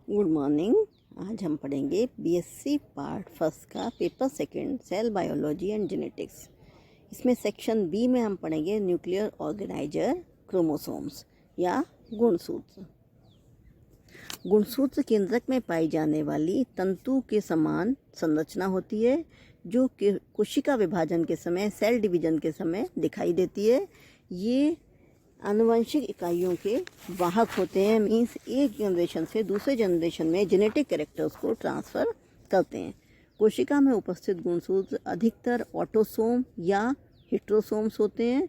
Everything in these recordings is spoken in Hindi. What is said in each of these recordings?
Good morning. आज हम पढ़ेंगे बीएससी पार्ट फर्स्ट का paper second cell biology and genetics. इसमें सेक्शन बी में हम पढ़ेंगे न्यूक्लियर ऑर्गेनाइजर क्रोमोसोम्स या गुणसूत्र। गुणसूत्र केंद्रक में पाई जाने वाली तंतु के समान संरचना होती है जो कोशिका विभाजन के समय, सेल डिवीजन के समय दिखाई देती है। ये आनुवंशिक इकाइयों के वाहक होते हैं, मीन्स एक जनरेशन से दूसरे जनरेशन में जेनेटिक कैरेक्टर्स को ट्रांसफ़र करते हैं। कोशिका में उपस्थित गुणसूत्र अधिकतर ऑटोसोम या हेटेरोसोम्स होते हैं।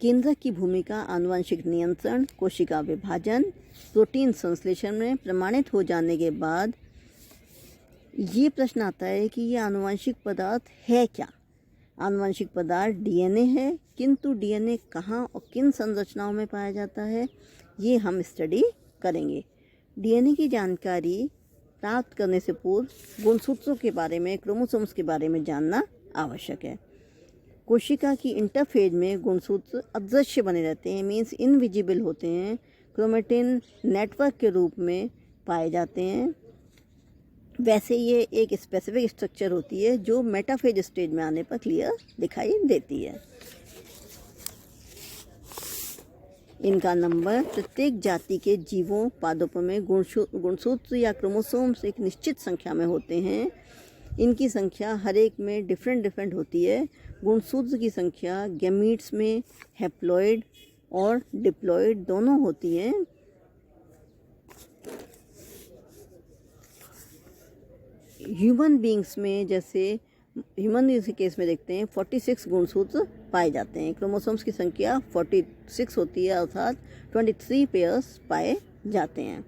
केंद्रक की भूमिका आनुवंशिक नियंत्रण, कोशिका विभाजन, प्रोटीन संश्लेषण में प्रमाणित हो जाने के बाद ये प्रश्न आता है कि ये आनुवंशिक पदार्थ है क्या। आनुवंशिक पदार्थ डीएनए है, किंतु डीएनए कहाँ और किन संरचनाओं में पाया जाता है ये हम स्टडी करेंगे। डीएनए की जानकारी प्राप्त करने से पूर्व गुणसूत्रों के बारे में, क्रोमोसोम्स के बारे में जानना आवश्यक है। कोशिका की इंटरफेज में गुणसूत्र अदृश्य बने रहते हैं, मीन्स इनविजिबल होते हैं। क्रोमेटिन नेटवर्क के रूप में पाए जाते हैं। वैसे ये एक स्पेसिफिक स्ट्रक्चर होती है जो मेटाफेज स्टेज में आने पर क्लियर दिखाई देती है। इनका नंबर प्रत्येक जाति के जीवों पादपों में गुणसूत्र या क्रोमोसोम्स एक निश्चित संख्या में होते हैं। इनकी संख्या हर एक में डिफरेंट होती है। गुणसूत्र की संख्या गैमीट्स में हैप्लॉइड और डिप्लॉइड दोनों होती हैं। ह्यूमन बींग्स में, जैसे ह्यूमन बींग्स के केस में देखते हैं 46 गुणसूत्र पाए जाते हैं। क्रोमोसोम्स की संख्या 46 होती है, अर्थात 23 पेयर्स पाए जाते हैं।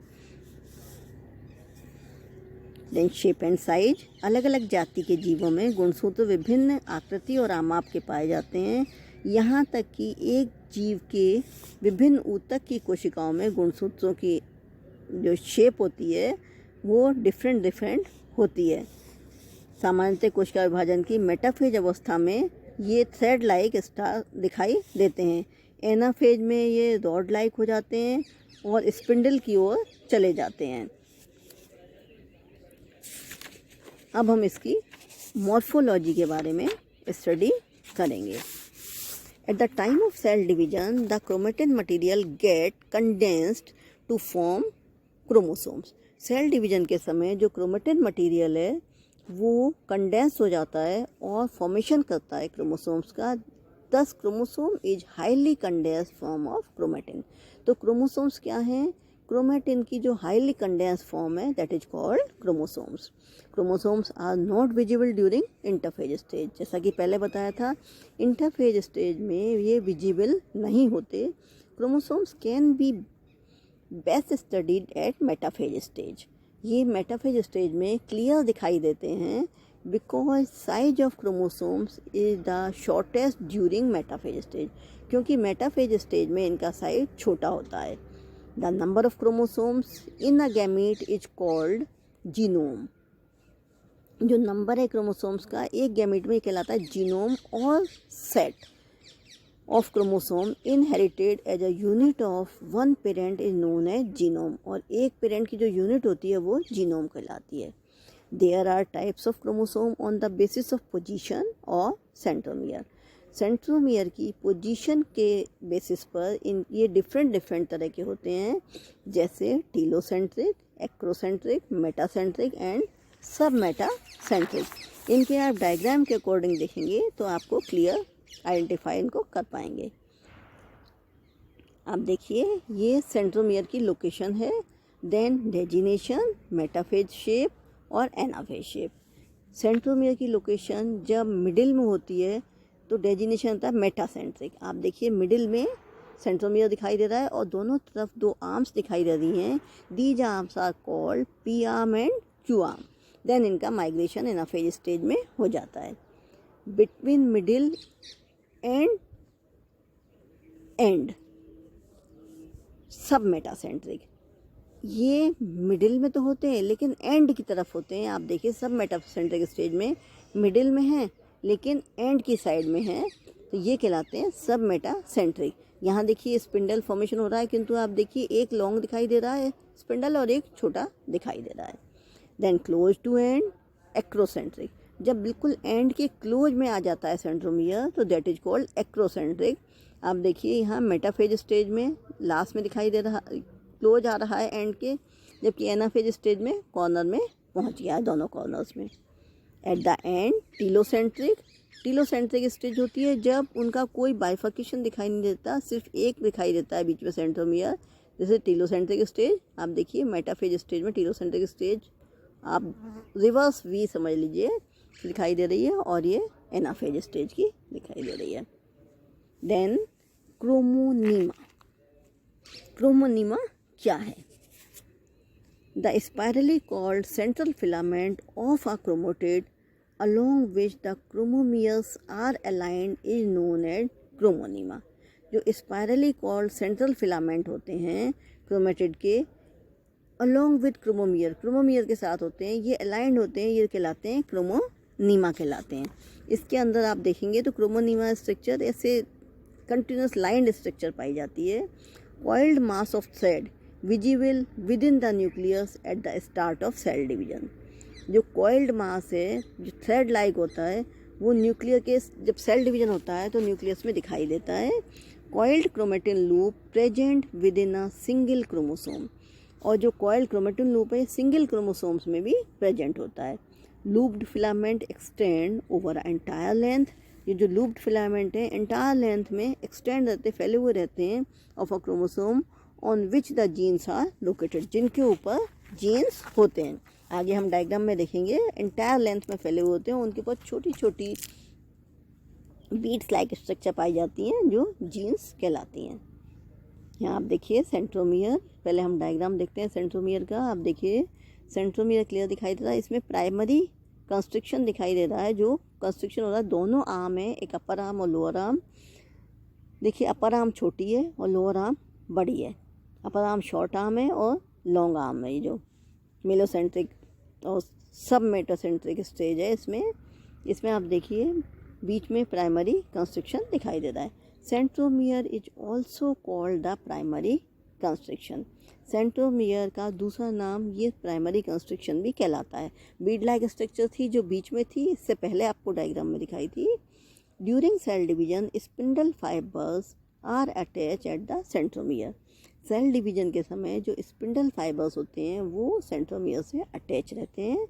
देन शेप एंड साइज, अलग अलग जाति के जीवों में गुणसूत्र विभिन्न आकृति और आमाप के पाए जाते हैं। यहाँ तक कि एक जीव के विभिन्न ऊतक की कोशिकाओं में गुणसूत्रों की जो शेप होती है वो डिफरेंट होती है। सामान्यतः कोशिका विभाजन की मेटाफेज अवस्था में ये थ्रेड लाइक स्टार दिखाई देते हैं। एनाफेज में ये रॉड लाइक हो जाते हैं और स्पिंडल की ओर चले जाते हैं। अब हम इसकी मॉर्फोलॉजी के बारे में स्टडी करेंगे। At the time of cell division the chromatin material get condensed to form chromosomes. Cell division के समय जो क्रोमेटिन मटेरियल है वो कंडेंस हो जाता है और फॉर्मेशन करता है क्रोमोसोम्स का। Thus chromosome is highly condense form of chromatin. तो क्रोमोसोम्स क्या हैं? क्रोमेटिन की जो हाईली कंडेंस फॉर्म है that is called chromosomes. Chromosomes are not visible during interphase stage. जैसा कि पहले बताया था, इंटरफेज स्टेज में ये विजिबल नहीं होते। Chromosomes can be best studied at metaphase stage. ये मेटाफेज स्टेज में क्लियर दिखाई देते हैं because size of chromosomes is the shortest during metaphase stage, क्योंकि मेटाफेज स्टेज में इनका साइज छोटा होता है। The number of chromosomes in a gamete is called genome. जो नंबर है क्रोमोसोम्स का एक गैमीट में कहलाता है जीनोम, और set of chromosome inherited as a unit of one parent is known as genome. और एक पेरेंट की जो यूनिट होती है वो जीनोम कहलाती है। There are types of chromosome on the basis of position और सेंट्रोमियर। सेंट्रोमियर की पोजीशन के बेसिस पर ये डिफरेंट तरह के होते हैं, जैसे telocentric, acrocentric, metacentric and sub metacentric. इनके आप डायग्राम के अकॉर्डिंग देखेंगे तो आपको क्लियर आइडेंटिफाई इनको कर पाएंगे। आप देखिए ये सेंट्रोमियर की लोकेशन है, देन डेजिनेशन, मेटाफेज शेप और एनाफेज शेप। सेंट्रोमियर की लोकेशन जब मिडिल में होती है तो डेजिनेशन होता है मेटासेंट्रिक। आप देखिए मिडिल में सेंट्रोमियर दिखाई दे रहा है और दोनों तरफ दो आर्म्स दिखाई दे रही हैं। These arms are called p arm and q arm. Then इनका माइग्रेशन एनाफेज स्टेज में हो जाता है। Between middle and sub metacentric. ये मिडिल में तो होते हैं लेकिन एंड की तरफ होते हैं। आप देखिए सब मेटासेंट्रिक स्टेज में मिडिल में हैं लेकिन एंड की साइड में हैं, तो ये कहलाते हैं सब मेटासेंट्रिक। यहाँ देखिए स्पिंडल फॉर्मेशन हो रहा है, किंतु आप देखिए एक लॉन्ग दिखाई दे रहा है स्पिंडल और एक छोटा दिखाई दे रहा है। Then close to end acrocentric, जब बिल्कुल एंड के क्लोज में आ जाता है सेंट्रोमियर तो दैट इज कॉल्ड एक्रोसेंट्रिक। आप देखिए यहाँ मेटाफेज स्टेज में लास्ट में दिखाई दे रहा, क्लोज आ रहा है एंड के, जबकि एनाफेज स्टेज में कॉर्नर में पहुँच गया है, दोनों कॉर्नर्स में। At the end telocentric, telocentric stage होती है जब उनका कोई बाइफर्केशन दिखाई नहीं देता, सिर्फ एक दिखाई देता है बीच में सेंट्रोमियर, जैसे टीलोसेंट्रिक स्टेज। आप देखिए मेटाफेज स्टेज में टीलोसेंट्रिक स्टेज आप रिवर्स वी समझ लीजिए दिखाई दे रही है, और ये एनाफेज स्टेज की दिखाई दे रही है। देन क्रोमोनीमा, क्रोमोनीमा क्या है? The spirally called central filament of a chromatid along which the chromomeres are aligned is known as chromonema। जो स्पायरली कॉल्ड सेंट्रल फिलामेंट होते हैं क्रोमेटिड के along with क्रोमोमियर, क्रोमोमियर के साथ होते हैं, ये अलाइंड होते हैं, ये कहलाते हैं क्रोमोनीमा कहलाते हैं। इसके अंदर आप देखेंगे तो क्रोमोनीमा स्ट्रक्चर ऐसे कंटिन्यूस लाइंड स्ट्रक्चर पाई जाती है। Coiled mass of thread visible within the nucleus at the start of cell division. जो कॉइल्ड मास है, जो थ्रेड लाइक होता है, वो न्यूक्लियर के जब सेल डिवीजन होता है तो न्यूक्लियस में दिखाई देता है। Coiled chromatin loop present within a single chromosome, और जो कॉइल्ड क्रोमेटिन लूप है सिंगल क्रोमोसोम्स में भी प्रेजेंट होता है। Looped filament extend over entire length, ये जो लूप्ड फिलामेंट है एंटायर लेंथ में एक्सटेंड रहते, फैले हुए रहते हैं of a chromosome on which the genes are located, जिनके ऊपर जीन्स होते हैं। आगे हम डायग्राम में देखेंगे, एंटायर लेंथ में फैले हुए होते हैं, उनके ऊपर छोटी छोटी बीट्स लाइक स्ट्रक्चर पाई जाती हैं जो जीन्स कहलाती हैं। यहाँ आप देखिए सेंट्रोमियर, पहले हम डायग्राम देखते हैं सेंट्रोमियर का। आप देखिए सेंट्रोमियर क्लियर दिखाई दे रहा है, इसमें प्राइमरी कंस्ट्रक्शन दिखाई दे रहा है, जो कंस्ट्रक्शन हो रहा है दोनों आर्म है, एक अपर आर्म और लोअर आर्म। देखिए अपर आर्म छोटी है और लोअर आर्म बड़ी है, अपर आर्म शॉर्ट आर्म है और लॉन्ग आर्म है। ये जो मेलोसेंट्रिक और सब मेटासेंट्रिक स्टेज है इसमें आप देखिए बीच में प्राइमरी कंस्ट्रक्शन दिखाई दे रहा है। Centromere is also called the primary constriction, centromere का दूसरा नाम ये प्राइमरी कंस्ट्रक्शन भी कहलाता है। बीड लाइक स्ट्रक्चर थी जो बीच में थी, इससे पहले आपको डायग्राम में दिखाई थी। During cell division spindle fibres are attach at the centromere, cell division के समय जो स्पिंडल फाइबर्स होते हैं वो सेंट्रोमियर से अटैच रहते हैं।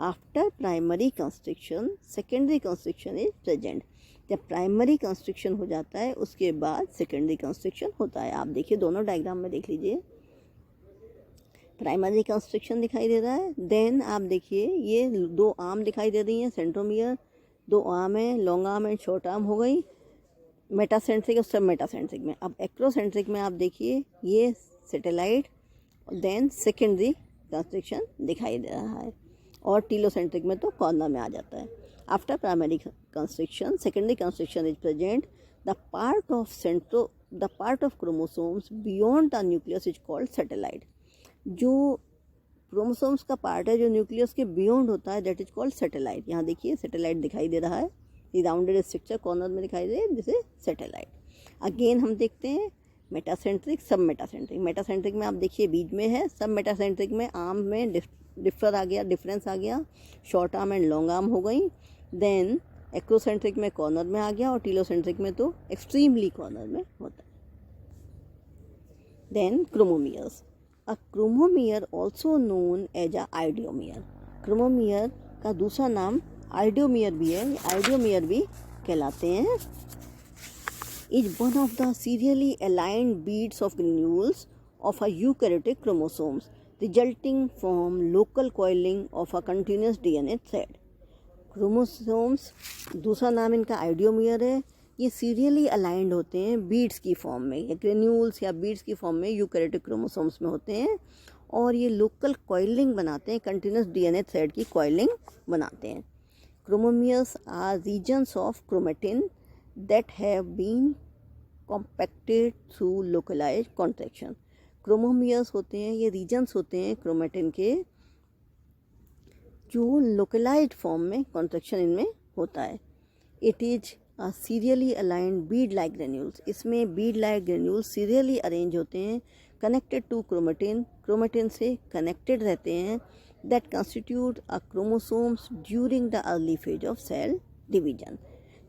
After primary constriction secondary constriction is present, जब प्राइमरी कंस्ट्रक्शन हो जाता है उसके बाद सेकेंडरी कंस्ट्रक्शन होता है। आप देखिए दोनों डायग्राम में देख लीजिए, प्राइमरी कंस्ट्रक्शन दिखाई दे रहा है। देन आप देखिए ये दो आर्म दिखाई दे रही हैं, सेंट्रोमियर दो आर्म है, long arm and short arm हो गई मेटासेंट्रिक और सब मेटासेंट्रिक में। अब एक्रोसेंट्रिक में आप देखिए ये सैटेलाइट, देन सेकेंडरी कंस्ट्रक्शन दिखाई दे रहा है, और टीलोसेंट्रिक में तो कॉर्नर में आ जाता है। After primary constriction secondary constriction is present, the part of chromosomes beyond the nucleus is called satellite. जो क्रोमोसोम्स का पार्ट है जो न्यूक्लियस के बियॉन्ड होता है दैट इज कॉल्ड सैटेलाइट। यहाँ देखिए सैटेलाइट दिखाई दे रहा है, राउंडेड स्ट्रक्चर कॉर्नर में दिखाई दे जिसे सैटेलाइट। अगेन हम देखते हैं मेटासेंट्रिक सब मेटासेंट्रिक। मेटासेंट्रिक में आप देखिए बीच में है, सब मेटासेंट्रिक में आर्म में डिफरेंस आ गया, short arm and long arm हो गई। देन एक्रोसेंट्रिक में कॉर्नर में आ गया, और टीलोसेंट्रिक में तो एक्सट्रीमली कॉर्नर में होता है। Then chromomeres, a chromomere also known as a idiomere, chromomere का दूसरा नाम आइडियोमियर भी है, आइडियोमियर भी कहलाते हैं। Is one of the serially aligned beads of granules of a eukaryotic chromosomes resulting from local coiling of a continuous DNA thread. Chromosomes दूसरा नाम इनका आइडियोमियर है, ये सीरियली अलाइंड होते हैं बीड्स की फॉर्म में, या ग्रेन्यूल्स या बीड्स की फॉर्म में यूकैरियोटिक क्रोमोसोम्स में होते हैं, और ये लोकल कॉइलिंग बनाते हैं, कंटिन्यूस डीएनए थ्रेड की कॉइलिंग बनाते हैं। Chromomeres are regions of chromatin that have been compacted through localized contraction. Chromomeres होते हैं, ये regions होते हैं क्रोमेटिन के जो localized form में contraction इनमें होता है। It is serially aligned bead like granules, इसमें bead like granules serially arrange होते हैं, कनेक्टेड टू क्रोमेटिन, क्रोमेटिन से कनेक्टेड रहते हैं, that constitute a chromosomes during the early phase of cell division,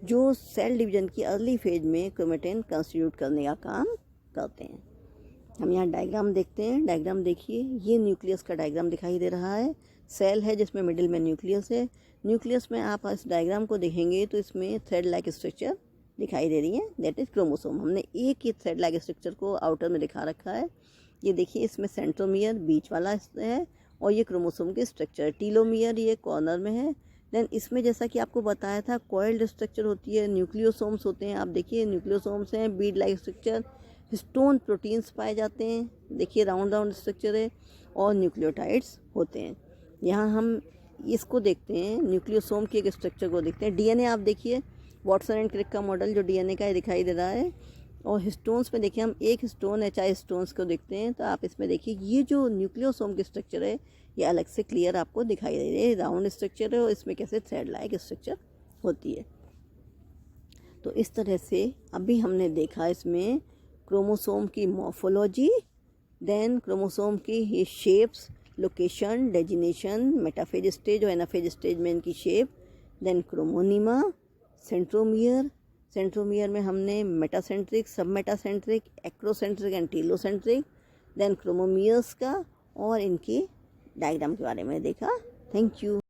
जो सेल डिवीजन की अर्ली फेज में क्रोमेटिन कंस्टिट्यूट करने का काम करते हैं। हम यहाँ डायग्राम देखते हैं, डायग्राम देखिए, ये न्यूक्लियस का डायग्राम दिखाई दे रहा है, सेल है जिसमें मिडिल में न्यूक्लियस है, न्यूक्लियस में आप इस डायग्राम को देखेंगे तो इसमें थ्रेड लाइक स्ट्रक्चर दिखाई दे रही है, दैट इज क्रोमोसोम। हमने एक ही थ्रेड लाइक स्ट्रक्चर को आउटर में दिखा रखा है, ये देखिए इसमें सेंट्रोमियर बीच वाला है और ये क्रोमोसोम के स्ट्रक्चर, टीलोमियर ये कॉर्नर में है। देन इसमें जैसा कि आपको बताया था कॉइल्ड स्ट्रक्चर होती है, न्यूक्लियोसोम्स होते हैं, आप देखिए न्यूक्लियोसोम्स हैं, Beed like structure, histone proteins पाए जाते हैं, देखिए राउंड राउंड स्ट्रक्चर है, और न्यूक्लियोटाइड्स होते हैं। यहाँ हम इसको देखते हैं, न्यूक्लियोसोम के एक स्ट्रक्चर को देखते हैं। डीएनए आप देखिए, वाटसन एंड क्रिक का मॉडल जो डीएनए का दिखाई दे रहा है, और हिस्टोन्स में देखिए हम एक हिस्टोन एचआई हिस्टोन्स को देखते हैं, तो आप इसमें देखिए ये जो न्यूक्लियोसोम की स्ट्रक्चर है ये अलग से क्लियर आपको दिखाई दे रही है, राउंड स्ट्रक्चर है और इसमें कैसे थ्रेड लाइक स्ट्रक्चर होती है। तो इस तरह से अभी हमने देखा इसमें क्रोमोसोम की मॉर्फोलॉजी, देन क्रोमोसोम की ये shapes, location, designation, metaphase stage और एनाफेज स्टेज में इनकी shape, then chromonema, centromere, centromere में हमने metacentric, submetacentric, acrocentric and telocentric, then chromomeres का और इनकी डायग्राम के बारे में देखा। Thank you.